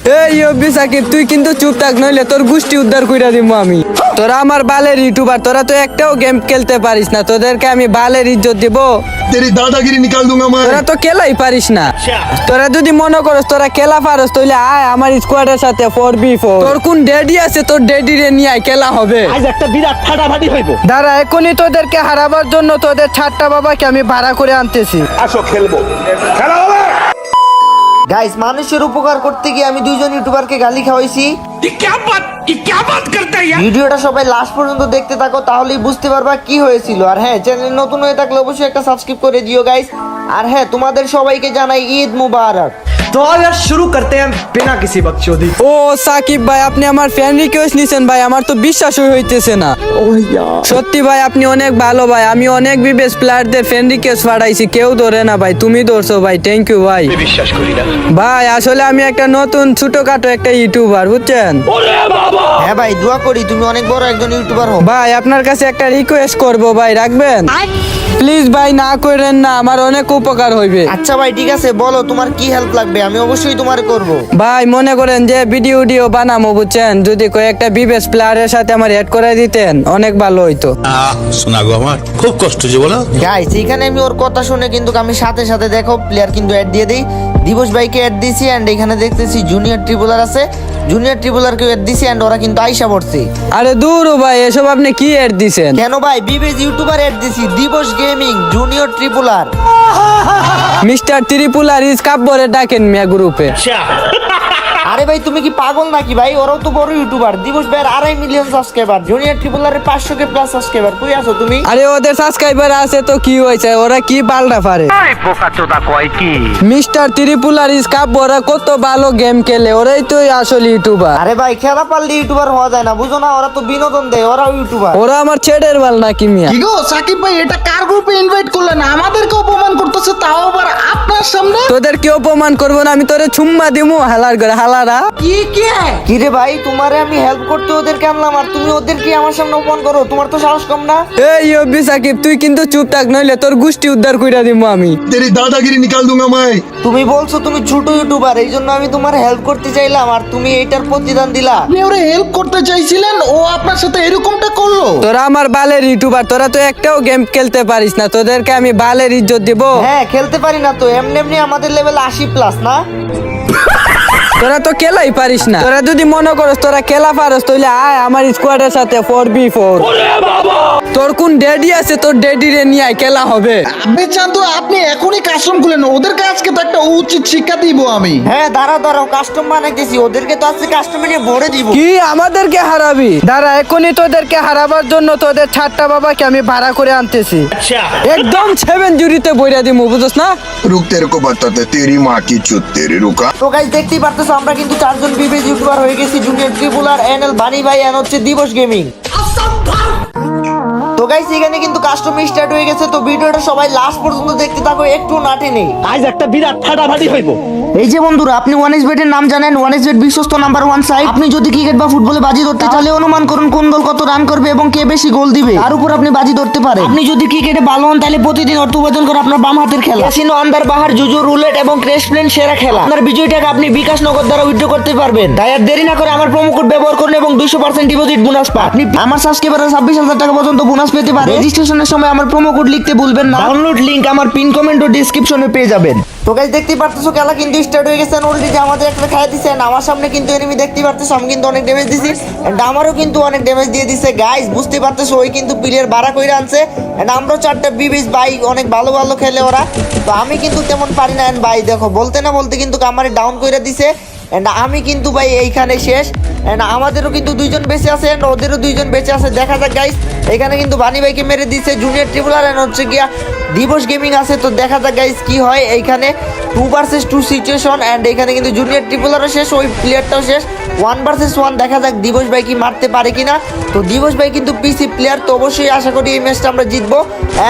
এই অব্বি সাকিব, তুই কিন্তু চুপ থাক, নইলে তোর গোষ্ঠী উদ্ধার কইরা দিব আমি। তোরা আমার বালের ইউটিউবার, তোরা তো একটাও গেম খেলতে পারিস না, তোদেরকে আমি বালের ইজ্জত দিব। तेरी दादागिरी निकाल दूंगा मैं। তোরা তো খেলাই পারিস না। তোরা যদি মনে করস তোরা খেলা পারস, তাহলে আয় আমার স্কোয়াডের সাথে 4v4। তোর কোন ডেডি আছে, তোর ডেডি রে নিয়ে আয়, খেলা হবে। আজ একটা বিরাট ফাটাফাটি হইব। দাঁড়া, এখনই তোদেরকে হারাবার জন্য তোদের ছাড়টা বাবাকে আমি ভাড়া করে আনতেছি। আসো খেলবো, খেলা হবে। গাইস, মানুষের উপকার করতে গিয়ে আমি দুইজন ইউটিউবারকে গালি খাওয়াইছি। क्या बात करता है यार? ভিডিওটা সবাই লাস্ট পর্যন্ত দেখতে থাকো, তাহলেই বুঝতে পারবা কি হয়েছিল। আর হ্যাঁ, চ্যানেল নতুন হয়ে থাকলে অবশ্যই একটা সাবস্ক্রাইব করে দিও গাইস। আর হ্যাঁ, তোমাদের সবাইকে জানাই ঈদ মুবারক। तो यार शुरू करते हैं बिना किसी बकचोदी। ও সাকিব ভাই, আপনি আমার ফ্রেন্ড রিকোয়েস্ট নিছেন ভাই, আমার তো বিশ্বাসই হইতেছে না। সত্যি ভাই, আপনি অনেক ভালো ভাই। আমি অনেক বিবেস প্লেয়ারদের ফ্রেন্ড রিকোয়েস্ট পাঠাইছি, কেউ ধরে না ভাই, তুমি ধরছো ভাই, থ্যাংক ইউ ভাই। বিশ্বাস করি না ভাই আসলে আমি একটা নতুন ছোটখাটো একটা ইউটিউবার, বুঝছেন হ্যাঁ ভাই, দোয়া করি তুমি অনেক বড় একজন ইউটিউবার হও। ভাই। আপনার কাছে একটা রিকোয়েস্ট করব ভাই, রাখবেন প্লিজ ভাই, না করেন না, আমার অনেক উপকার হইবে। আচ্ছা ভাই, ঠিক আছে, বলো তোমার কি হেল্প লাগবে, আমি অবশ্যই তোমার করব। ভাই মনে করেন যে ভিডিও বানাবো, বুঝছেন, যদি কয়েকটা বিবেস প্লেয়ারের সাথে আমার অ্যাড করে দিতেন অনেক ভালো হইতো। শোনা গো আমার খুব কষ্ট যে বলো। গাইস, এখানে আমি ওর কথা শুনে কিন্তু আমি সাথে সাথে দেখো প্লেয়ার কিন্তু অ্যাড দিয়ে দিই। দিবস ভাইকে অ্যাড দিছি, এন্ড এখানে দেখতেছি জুনিয়র ট্রিপুলার আছে, জুনিয়র ট্রিপুলারকে অ্যাড দিছি, এন্ড ওরা কিন্তু আইসা পড়ছে। আরে দূর ভাই, এসব আপনি কি অ্যাড দিছেন? কেন ভাই, বিবেজ ইউটিউবার অ্যাড দিছি, দিবস গেমিং জুনিয়র ট্রিপুলার। মিস্টার ত্রিপুলার ইজ কাব্যরে ডাকেন মিয়া গ্রুপে। আরে ভাই, তুমি কি পাগল নাকি ভাই? ওরাও তো বড় ইউটিউবার। দিবস ভাইয়ের 2.5 মিলিয়ন সাবস্ক্রাইবার, জুনিয়র ট্রিপুলারের 500K প্লাস সাবস্ক্রাইবার। কই আছো তুমি? আরে ওদের সাবস্ক্রাইবার আছে তো কি হয়েছে, ওরা কি পাল্টা পারে। মিস্টার ত্রিপুলার ইজ কাব্য, ওরা কত ভালো গেম খেলে, ওরাই তো আসল ইউটিউবার। আরে ভাই, খেলা পারলে ইউটিউবার হওয়া যায় না, বুঝো না? ওরা তো বিনোদন দেয়, ওরাও ইউটিউবার। ওরা আমার ছেড়ের বাল নাকি মিয়া? কি গো সাকিব ভাই, এটা কার গ্রুপে ইনভাইট করলেন? আমাদেরকে অপমান করতেছে, তাও আবার আপনার সামনে। তোদের কি অপমান করবো না? আমি তোরে চুম্মা দিমু হালার করে হালারা। কি রে ভাই, তোমারে আমি হেল্প করতে ওদেরকে আনলাম, আর তুমি ওদেরকে আমার সামনে অপমান করো? তোমার তো সাহস কম না? এই অব্বি সাকিব, তুই কিন্তু চুপ থাক, নইলে তোর গোষ্ঠী উদ্ধার কইরা দিমু আমি। तेरी दादागिरी निकाल दूंगा मैं। তুমি বলছো তুমি ছোট ইউটিউবার, এই জন্য আমি তোমার হেল্প করতে চাইলাম, আর তুমি এইটার প্রতিদান দিলা। আপনি ওরে হেল্প করতে চাইছিলেন, ও আপনার সাথে এরকমটা করলো। তোরা আমার বালের ইউটিউবার, তোরা তো একটাও গেম খেলতে পারিস না, তোদেরকে আমি বালের ইজ্জত দিব। হ্যাঁ, খেলতে পারি না তো, এমনি এমনি আমাদের লেভেল 80+ না। তোরা তো খেলাই পারিস না। তোরা যদি মনে করস তোরা খেলা পারস, তাহলে আয় আমার স্কোয়াডের সাথে 4v4। তোর কোন ডেডি আছে, তোর ডেডি রে নিয়ে আয়, খেলা হবে। আপনি চান তো আপনি এখনই কাস্টম খুলেন, ওদেরকে আজকে তো একটা উচিত শিক্ষা দিব আমি। হ্যাঁ, দাঁড়াও, কাস্টম বানাইতেছি, ওদেরকে তো আজকে কাস্টমে নিয়ে ভরে দিব। কি আমাদেরকে হারাবি? দাঁড়া, এখনই তোদেরকে হারাবার জন্য তোদের ছাড়টা বাবাকে আমি ভাড়া করে আনতেছি। একদম 7 জুড়িতে বইরা দিমু, বুঝছ না? रुक तेरे को बताते तेरी माँ की चुत तेरी रुका। তো গাইস, দেখতেই পারতেছো আমরা কিন্তু 4 জন বিবেজ ইউটিউবার হয়ে গেছি, জুনিয়র ট্রিপুলার, এনএল বানি ভাই, এন্ড হচ্ছে দিবস গেমিং। তো গাইস, এখানে কিন্তু কাস্টম স্টার্ট হয়ে গেছে, তো ভিডিওটা সবাই লাস্ট পর্যন্ত দেখতে থাকো, একটু না টেনে। আজ একটা বিরাট ফাটাফাটি হইব। এই যে বন্ধুরা, আপনি 1xBet এর নাম জানেন? 1xBet বিশ্বস্ত নাম্বার 1 সাইট। আপনি যদি ক্রিকেট বা ফুটবলে বাজি ধরতে চাইলে অনুমান করুন কোন দল কত রান করবে এবং কে বেশি গোল দিবে, তার উপর আপনি বাজি ধরতে পারেন। আপনি যদি ক্রিকেটে ভালো হন, তাহলে প্রতিদিন অর্থ উপার্জন করে আপনার বাম হাতের খেলা ক্যাসিনো, আন্দার বাহার, জুজু, রুলেট এবং ক্র্যাশ প্লেন সেরা খেলা। আপনার বিজয়ী টাকা আপনি বিকাশ নগদ দ্বারা উইথড্র করতে পারবেন। তাই আর দেরি না করে আমার প্রোমো কোড ব্যবহার করুন এবং 200% ডিপোজিট বোনাস পান। আপনি আমার সাবস্ক্রাইবাররা 26,000 টাকা পর্যন্ত বোনাস পেতে পারে। রেজিস্ট্রেশনের সময় আমার প্রোমো কোড লিখতে ভুলবেন না। ডাউনলোড লিংক আমার পিন কমেন্ট ও ডেসক্রিপশনে পেয়ে যাবেন। তো গাইস, দেখতেই পারতেছো খেলা কিন্তু স্টার্ট হয়ে গেছে। অলরেডি আমাদের একটা খাইয়ে দিছে, এন্ড আমার সামনে কিন্তু এনিমি দেখতেই পারতেছো, আমি কিন্তু অনেক ড্যামেজ দিছি, এন্ড আমারও কিন্তু অনেক ড্যামেজ দিয়ে দিছে। গাইস, বুঝতে পারতেছো ওই কিন্তু প্লেয়ার বাড়া কইরা আনছে, এন্ড আমরাও 4টা বিবিস ভাই অনেক ভালো ভালো খেলে ওরা, তো আমি কিন্তু তেমন পারি না। এন্ড ভাই দেখো, বলতে না বলতে কিন্তু আমারে ডাউন কইরা দিছে, এন্ড আমি কিন্তু ভাই এইখানে শেষ। এন্ড আমাদেরও কিন্তু 2 জন বেঁচে আছে, এন্ড ওদেরও 2 জন বেঁচে আছে। দেখা যাক গাইস, এখানে কিন্তু বানি ভাইকে মেরে দিছে জুনিয়র ট্রিপুলার, এন্ড হচ্ছে গিয়া দিবস গেমিং আছে। তো দেখা যাক গাইস কি হয়। এইখানে 2 vs 2 সিচুয়েশন, এন্ড এখানে কিন্তু জুনিয়র ট্রিপুলারও শেষ, ওই প্লেয়ারটাও শেষ। 1 vs 1 দেখা যাক দিবস ভাই কি মারতে পারে কিনা। তো দিবস ভাই কিন্তু পিসি প্লেয়ার, তো অবশ্যই আশা করি এই ম্যাচটা আমরা জিতবো।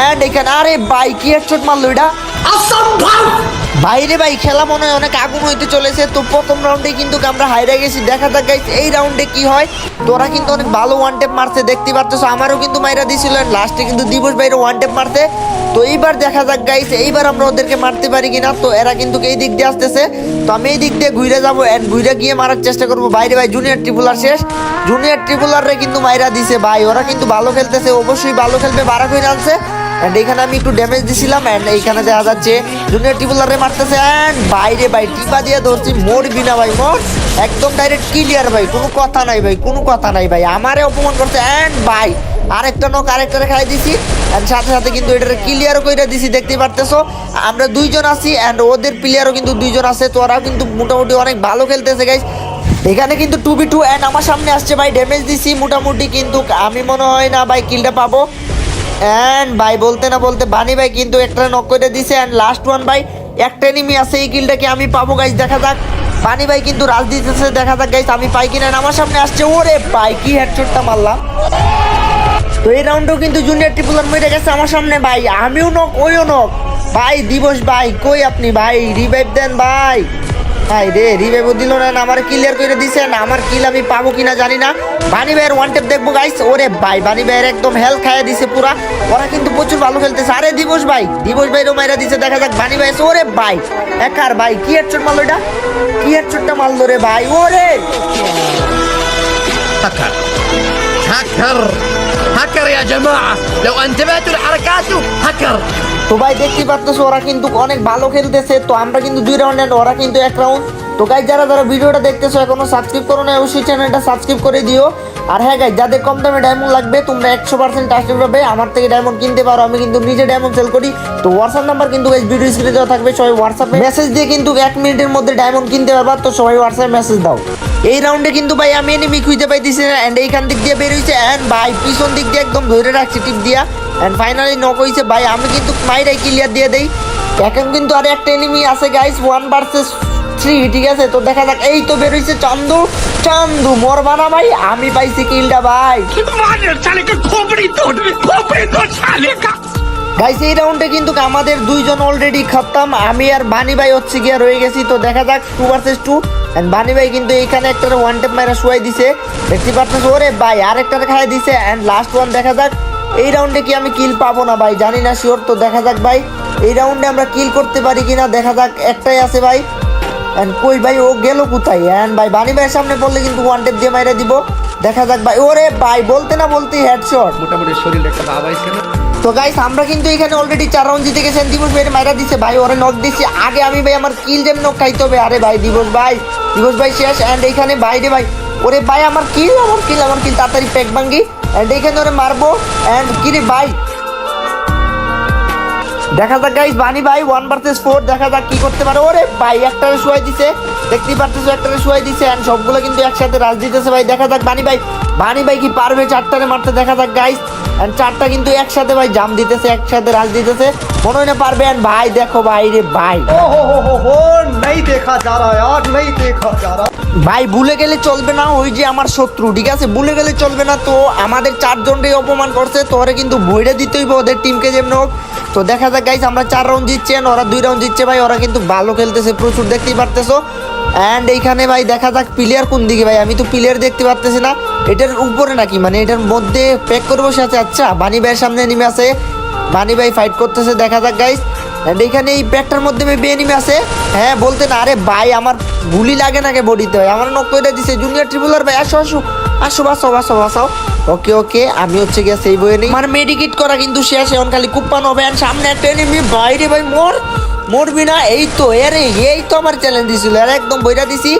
এন্ড এখানে আরে ভাই কি হেডশট মারলো এটা, বাইরে ভাই খেলা মনে হয় অনেক আগুন হইতে চলেছে। তো প্রথম রাউন্ডে কিন্তু আমরা হাইরা গেছি, দেখা যাক গাইস এই রাউন্ডে কি হয়। তোরা কিন্তু অনেক ভালো ওয়ান টেপ মারছে, দেখতে পারতেছো, আমারও কিন্তু মাইরা দিছিল, লাস্টে কিন্তু দিবস ভাইয়ের ওয়ান টেপ মারতে। তো এইবার দেখা যাক গাইস, এইবার আমরা ওদেরকে মারতে পারি কিনা। তো এরা কিন্তু এই দিক দিয়ে আসতেছে, তো আমি এই দিক দিয়ে ঘুরে যাবো এন্ড ঘুরে গিয়ে মারার চেষ্টা করবো। বাইরে ভাই জুনিয়র ট্রিপুলার শেষ, জুনিয়র ট্রিপুলাররে কিন্তু মাইরা দিছে ভাই। ওরা কিন্তু ভালো খেলতেছে, অবশ্যই ভালো খেলবে, বারা করে আনছে। এন্ড এইখানে আমি একটু ড্যামেজ দিছিলাম এন্ড এইখানে দেখা যাচ্ছে জুনিয়র ট্রিপুলারে মারতেছে এন্ড বাইরে ভাই টিপা দিয়ে ধরছি, মরবি না ভাই, মর একদম ডাইরেক্ট ক্লিয়ার ভাই, কোনো কথা নাই ভাই, কোনো কথা নাই ভাই, আমারে অপমান করছে এন্ড ভাই আরেকটা নক আরেকটারে খাই দিছি এন্ড সাথে সাথে কিন্তু এটারে ক্লিয়ারও কইরা দিছি। দেখতে পারতেছো আমরা দুইজন আছি এন্ড ওদের প্লেয়ারও কিন্তু দুইজন আছে, তো ওরাও কিন্তু মোটামুটি অনেক ভালো খেলতেছে গাইস। এখানে কিন্তু 2v2 এন্ড আমার সামনে আসছে ভাই, ড্যামেজ দিছি মোটামুটি, কিন্তু আমি মনে হয় না ভাই কিলটা পাবো। এন্ড ভাই বলতে না বলতে বানি ভাই কিন্তু একটা নক করে দিছে এন্ড লাস্ট ওয়ান ভাই, একটা এনিমি আছে, এই কিলটাকে আমি পাবো গাইস। দেখা যাক, বানি ভাই কিন্তু রাজ দিতেছে, দেখা যাক গাইস আমি পাই কিনা। আমার সামনে আসছে, ওরে ভাই কি হেডশটটা মারলাম। তো এই রাউন্ডেও কিন্তু জুনিয়র ট্রিপুলার মেরে গেছে আমার সামনে ভাই, আমিও নক ওইও নক ভাই। দিবস ভাই কই আপনি ভাই, রিভাইভ দেন ভাই। ভাই রে রিভাইভও দিল না, আমার ক্লিয়ার করে দিছেন, আমার কিল আমি পাবো কিনা জানি না। বানি ভাইয়ের ওয়ান টেপ দেখবো গাইস। ওরে ভাই বানি ভাইয়ের একদম হেলথ খাইয়ে দিছে পুরা, ওরা কিন্তু প্রচুর ভালো খেলতেছে। আরে দিবস ভাইরও মাইরা দিছে, দেখা যাক বানি ভাই। ওরে ভাই একার ভাই কি হেডশট মারলো এটা, কি হেডশটটা মারলো রে ভাই। ওরে هكر يا جماعة لو انتبهتوا لحركاته هكر তো ভাই দেখতে পাচ্ছ ওরা কিন্তু অনেক ভালো খেলতেছে। তো আমরা কিন্তু 2 রাউন্ড এন্ড ওরা কিন্তু 1 রাউন্ড। তো গাইস যারা যারা ভিডিওটা দেখতেছো এখনো সাবস্ক্রাইব করো না, অবশ্যই চ্যানেলটা সাবস্ক্রাইব করে দিও। আর হ্যাঁ গাইস যাদের কম দামে ডায়মন্ড লাগবে তোমরা 100% ট্রাস্টেড হবে, আমার থেকে ডায়মন্ড কিনতে পারো, আমি কিন্তু নিজে ডায়মন্ড সেল করি। তো হোয়াটসঅ্যাপ নাম্বার কিন্তু গাইস ভিডিও স্ক্রিনে দেওয়া থাকবে, সবাই হোয়াটসঅ্যাপে মেসেজ দিয়ে কিন্তু 1 মিনিটের মধ্যে ডায়মন্ড কিনতে পারবা। তো সবাই হোয়াটসঅ্যাপে মেসেজ দাও। এই রাউন্ডে কিন্তু ভাই আমি এনিমি খুঁজে পাইতেছি না এন্ড এইখান দিক দিয়ে বের হইছে এন্ড ভাই পিছন দিক দিয়ে একদম ধরে রাখছি টিপ দিয়া এন্ড ফাইনালি নক হইছে ভাই। আমি কিন্তু মাইরাই ক্লিয়ার দিয়ে দেই। এখন কিন্তু আর একটা এনিমি আছে গাইস, 1 ভার্সেস 3, ঠিক আছে। তো দেখা যাক, এই তো বের হইছে চান্দু মরবা না ভাই, আমি পাইছি কিলটা ভাই। मार साले का खोपड़ी तोड़ साले का। গাইস এই রাউন্ডে কিন্তু আমাদের দুইজন অলরেডি খতম, আমি আর বানি ভাই হচ্ছে গিয়া রয়ে গেছি। তো দেখা যাক 2 ভার্সেস 2 এন্ড বানি ভাই কিন্তু এইখানে একটা ওয়ান টেপ মাইরা শুয়াই দিছে, দেখতে পাচ্ছেন। ওরে ভাই আরেকটা খাইয়ে দিছে এন্ড লাস্ট ওয়ান। দেখা যাক এই রাউন্ডে কি আমি কিল পাবো না ভাই, জানি না শিওর। তো দেখা যাক ভাই এই রাউন্ডে আমরা কিল করতে পারি কিনা, দেখা যাক। একটাই আছে ভাই এন্ড কই ভাই ও গেল কোথায় এন্ড ভাই বানি ভাইয়ের সামনে পড়লে কিন্তু ওয়ান টেপ দিয়ে মাইরা দিব। দেখা যাক ভাই, ওরে ভাই বলতে না বলতে হেডশট। মোটামুটি শরীর একটা বাবা এখানে। তো গাইস আমরা কিন্তু এখানে অলরেডি 4 রাউন্ড জিতে গেছেন। দিবস ভাই মাইরা দিছে ভাই, ওরে নক দিছি আগে আমি ভাই, আমার কিল যেন নক খাইতে হবে। আরে ভাই দিবস ভাই শেষ এন্ড এইখানে বাইরে ভাই, ওরে ভাই আমার কিল তাড়াতাড়ি প্যাক ভাঙ্গি এন্ড এইখানে ওরে মারবো এন্ড কি রে ভাই। দেখা যাক গাইস বানি ভাই 1 ভার্সেস 4, দেখা যাক কি করতে পারে। ওরে ভাই একটারে শুয়াই দিছে, দেখতেই পারতেছো একটারে শুয়াই দিছে এন্ড সবগুলো কিন্তু একসাথে রাজ দিতেছে ভাই। দেখা যাক বানি ভাই কি পারবে 4টারে মারতে, দেখা যাক গাইস এন্ড 4টা কিন্তু একসাথে ভাই জাম দিতেছে, একসাথে রাজ দিতেছে, মনে হয় না পারবে। এন্ড ভাই দেখো ভাই রে ভাই, हो नहीं देखा जा रहा यार, नहीं देखा जा रहा। ভাই ভুলে গেলে চলবে না, ওই যে আমার শত্রু, ঠিক আছে, ভুলে গেলে চলবে না। তো আমাদের 4 জনকেই অপমান করছে, তো ওরা কিন্তু বইরে দিতেই ওদের টিমকে যেমন হোক। তো দেখা যাক গাইস আমরা 4 রাউন্ড জিতছি and ওরা 2 রাউন্ড জিতছে ভাই। ওরা কিন্তু ভালো খেলতেছে প্রচুর, দেখতেই পারতেছো। এন্ড এইখানে ভাই দেখা যাক প্লেয়ার কোন দিকে ভাই, আমি তো প্লেয়ার দেখতে পারতেছি না। এটার উপরে নাকি, মানে এটার মধ্যে প্যাক করে বসে আছে। আচ্ছা বানি ভাইয়ের সামনে এনিমি আছে, বানি ভাই ফাইট করতেছে, দেখা যাক গাইস। এন্ড এখানে এই প্যাকটার মধ্যে মেবি এনিমি আছে, হ্যাঁ বলতে না। আরে ভাই আমার গুলি লাগে নাকি বডিতে ভাই, আমার নক করে দিছে জুনিয়র ট্রিপুলার ভাই। আসো বাঁচাও। ওকে আমি হচ্ছে গিয়ে সেই বইয়ে নেই, আমার মেডিকেট করা কিন্তু শেষ, এখন খালি কুপ্পানো হবে। এন্ড সামনে একটা এনিমি, বাইরে ভাই মরবি না। এই তো আমার চ্যালেঞ্জ দিছিল আর একদম বইরা দিছি।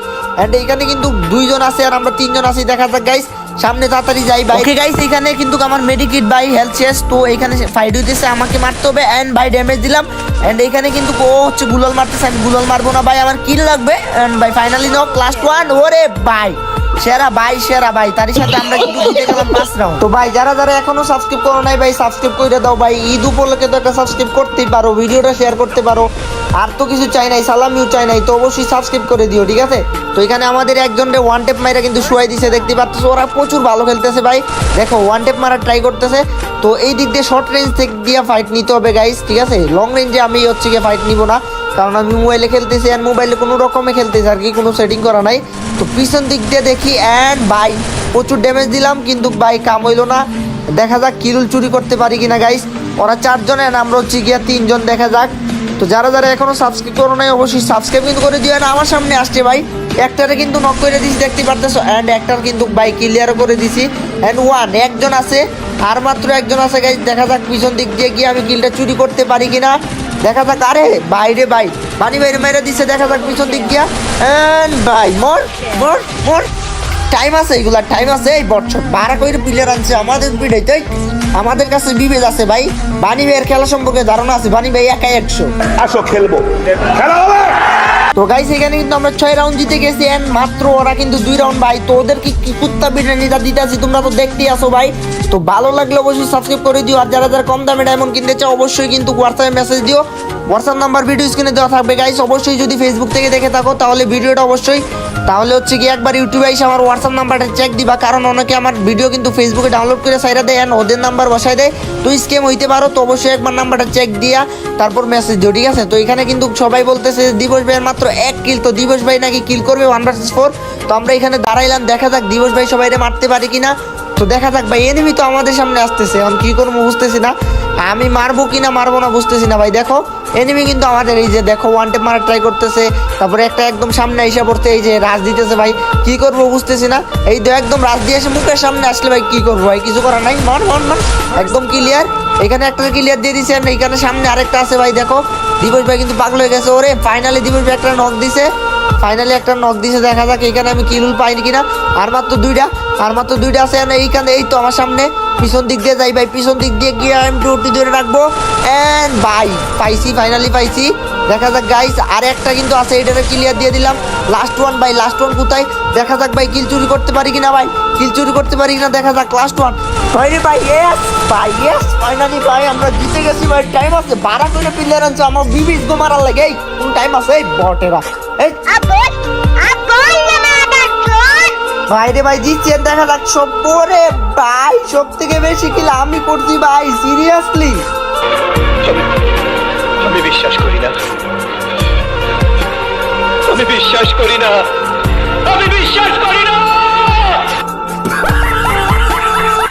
এন্ড এইখানে কিন্তু 2 জন আছে আর আমরা 3 জন আছি, দেখা যাক গাইস সামনে তাড়াতাড়ি যাই ভাই। ওকে গাইস এখানে কিন্তু আমার মেডিকেট ভাই হেলথ শেষ, তো এখানে ফাইট হইতেছে, আমাকে মারতে হবে এন্ড ভাই ড্যামেজ দিলাম। এন্ড এখানে কিন্তু ও হচ্ছে গুলাল মারতেছে, আমি গুলাল মারবো না ভাই, আমার কিল লাগবে। এন্ড ভাই ফাইনালি নক, লাস্ট ওয়ান। ওরে ভাই সেরা ভাই, তার সাথে আমরা কিন্তু জিতে গেলাম 5 রাউন্ড। তো ভাই যারা এখনো সাবস্ক্রাইব করো নাই ভাই সাবস্ক্রাইব করে দাও ভাই, ঈদ উপলক্ষে তো একটা সাবস্ক্রাইব করতেই পারো, ভিডিওটা শেয়ার করতে পারো, আর তো কিছু চাই নাই, সালামিও চাই নাই, তো অবশ্যই সাবস্ক্রাইব করে দিও, ঠিক আছে। তো এখানে আমাদের একজনকে ওয়ান টেপ মাইরা কিন্তু শুয়াই দিছে, দেখতে পাচ্ছ। ওরা প্রচুর ভালো খেলতেছে ভাই, দেখো ওয়ান টেপ মারা ট্রাই করতেছে। তো এই দিক দিয়ে শর্ট রেঞ্জ থেকে দিয়ে ফাইট নিতে হবে গাইস, ঠিক আছে। লং রেঞ্জে আমি হচ্ছে গিয়ে ফাইট নিব না, কারণ আমি মোবাইলে খেলতেছি আর মোবাইলে কোনো রকমে খেলতেছি আর কি, কোনো সেটিং করা নাই। তো পিছন দিক দিয়ে দেখি এন্ড ভাই প্রচুর ড্যামেজ দিলাম, কিন্তু ভাই কাম হইলো না। দেখা যাক কিরুল চুরি করতে পারি কিনা গাইস। ওরা 4 জন and আমরা হচ্ছে গিয়া 3 জন। দেখা যাক। তো যারা যারা এখনো সাবস্ক্রাইব করো নাই অবশ্যই সাবস্ক্রাইব কিন্তু করে দিও। আমার সামনে আসছে ভাই একটারে কিন্তু নক করে দিছি দেখতে পারতেছো, এন্ড একটার কিন্তু ভাই ক্লিয়ার করে দিছি। এন্ড একজন আছে, আর মাত্র একজন আছে গাইস। দেখা যাক পিছন দিক দিয়ে গিয়ে আমি কিলটা চুরি করতে পারি কিনা, দেখা যাক। আরে বাইরে ভাই বানি বাইরে মেরে দিছে, দেখা যাক পিছন দিক দিয়া। এন্ড ভাই মোর মোর মোর টাইম আছে, এগুলা টাইম আছে। এই বছর 12 কইরে প্লেয়ার আনছে আমাদের পিড়াইতে। আমাদের কাছে বিবেজ আছে ভাই, বানি ভাইয়ের খেলা সম্পর্কে ধারণা আছে। বানি ভাই একাই 100। আসো খেলবো, খেলা হবে। তো গাইস এখানে কিন্তু আমরা 6 রাউন্ড জিতে গেছি এন্ড মাত্র ওরা কিন্তু 2 রাউন্ড ভাই। তো ওদেরকে কি কুত্তা বিরিয়ানিটা দিতেছি, তোমরা তো দেখতেই আসো ভাই। তো ভালো লাগলে অবশ্যই সাবস্ক্রাইব করে দিও। আর যারা যারা কম দামে ডায়মন্ড কিনতে চাও অবশ্যই কিন্তু হোয়াটসঅ্যাপে মেসেজ দিও। হোয়াটসঅ্যাপ নাম্বার ভিডিও স্ক্রিনে দেওয়া থাকবে গাইস। অবশ্যই যদি ফেসবুক থেকে দেখে থাকো তাহলে ভিডিওটা অবশ্যই, তাহলে হচ্ছে কি একবার ইউটিউবে এসে আমার হোয়াটসঅ্যাপ নাম্বারটা চেক দিবা, কারণ অনেকে আমার ভিডিও কিন্তু ফেসবুকে ডাউনলোড করে সাইরা দেয় এন্ড ওদের নাম্বার বসায় দেয়। তো স্ক্যাম হইতে পারো। তো অবশ্যই একবার নাম্বারটা চেক দিয়া তারপর মেসেজ দিও, ঠিক আছে। তো এখানে কিন্তু সবাই বলতেছে দিবস ভাইয়ের মাত্র 1 কিল। তো দিবস ভাই নাকি কিল করবে 1 vs 4। তো আমরা এখানে দাঁড়াইলাম, দেখা যাক দিবস ভাই সবাইরে মারতে পারি কিনা। তো দেখা যাক ভাই, এনিমি তো আমাদের সামনে আসতেছে, এখন কি করবো বুঝতেছি না। আমি মারবো কিনা মারবো না বুঝতেছি না ভাই। দেখো এনিমি কিন্তু আমাদের, এই যে দেখো ওয়ান টেপ মারার ট্রাই করতেছে, তারপরে একটা একদম সামনে এসে পড়তে এই যে রাজ দিতেছে ভাই। কি করবো বুঝতেছি না। এই তো একদম রাজ দিয়ে এসে মুখের সামনে আসলে ভাই কি করবো ভাই, কিছু করার নাই। মন মন মন একদম ক্লিয়ার। এখানে একটা ক্লিয়ার দিয়ে দিছে, এখানে সামনে আরেকটা আছে ভাই। দেখো দিবস ভাই কিন্তু পাগল হয়ে গেছে। ওরে ফাইনালি দিবস ভাই একটা নক দিছে, ফাইনালি একটা নক দিছে। দেখা যাক এখানে আমি কিল পাইনি কিনা। আর মাত্র 2টা, আর মাত্র 2টা আছে এইখানে। এই তো আমার সামনে পিছন দিক দিয়ে যাই ভাই, পিছন দিক দিয়ে গিয়ে আমি টোটি ধরে রাখবো। এন্ড ভাই পাইছি, ফাইনালি পাইছি। দেখা যাক গাইস আর একটা কিন্তু আছে, এটারে ক্লিয়ার দিয়ে দিলাম। লাস্ট ওয়ান ভাই, লাস্ট ওয়ান কোথায়? দেখা যাক ভাই কিল চুরি করতে পারি কিনা ভাই, কিল চুরি করতে পারি কিনা। দেখা যাক লাস্ট ওয়ান ভাই রে ভাই। ইয়েস ভাই, ইয়েস ফাইনালি ভাই আমরা জিতে গেছি ভাই। টাইম আছে 12 করে প্লেয়ার আনছে, আমার 20 গো মারার লাগে। এই কোন টাইম আছে এই বটেরা। এই ভাই রে ভাই জিতছি। দেখা যাক সব পরে ভাই সব থেকে বেশি কিল আমি করছি ভাই, সিরিয়াসলি। আমি বিশ্বাস করি না, আমি বিশ্বাস করি না, আমি বিশ্বাস করি না।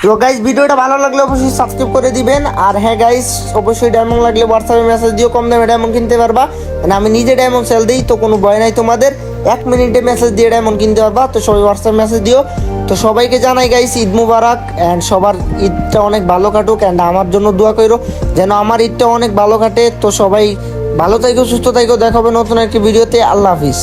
তো গাইস ভিডিওটা ভালো লাগলে অবশ্যই সাবস্ক্রাইব করে দিবেন। আর হ্যাঁ গাইস অবশ্যই ডায়মন্ড লাগলে হোয়াটসঅ্যাপে মেসেজ দিও, কম দামে ডায়মন্ড কিনতে পারবা। মানে আমি নিজে ডায়মন্ড সেল দিই, তো কোনো ভয় নাই তোমাদের। 1 মিনিটে মেসেজ দিয়ে ডায়মন্ড কিনতে পারবা। তো সবাই হোয়াটসঅ্যাপে মেসেজ দিও। তো সবাইকে জানাই গাইস ঈদ মুবারক এন্ড সবার ঈদটা অনেক ভালো কাটুক এন্ড আমার জন্য দোয়া করো যেন আমার ঈদটা অনেক ভালো কাটে। তো সবাই ভালো থাকো, সুস্থ থাকো, দেখা হবে নতুন একটি ভিডিওতে। আল্লাহ হাফিজ।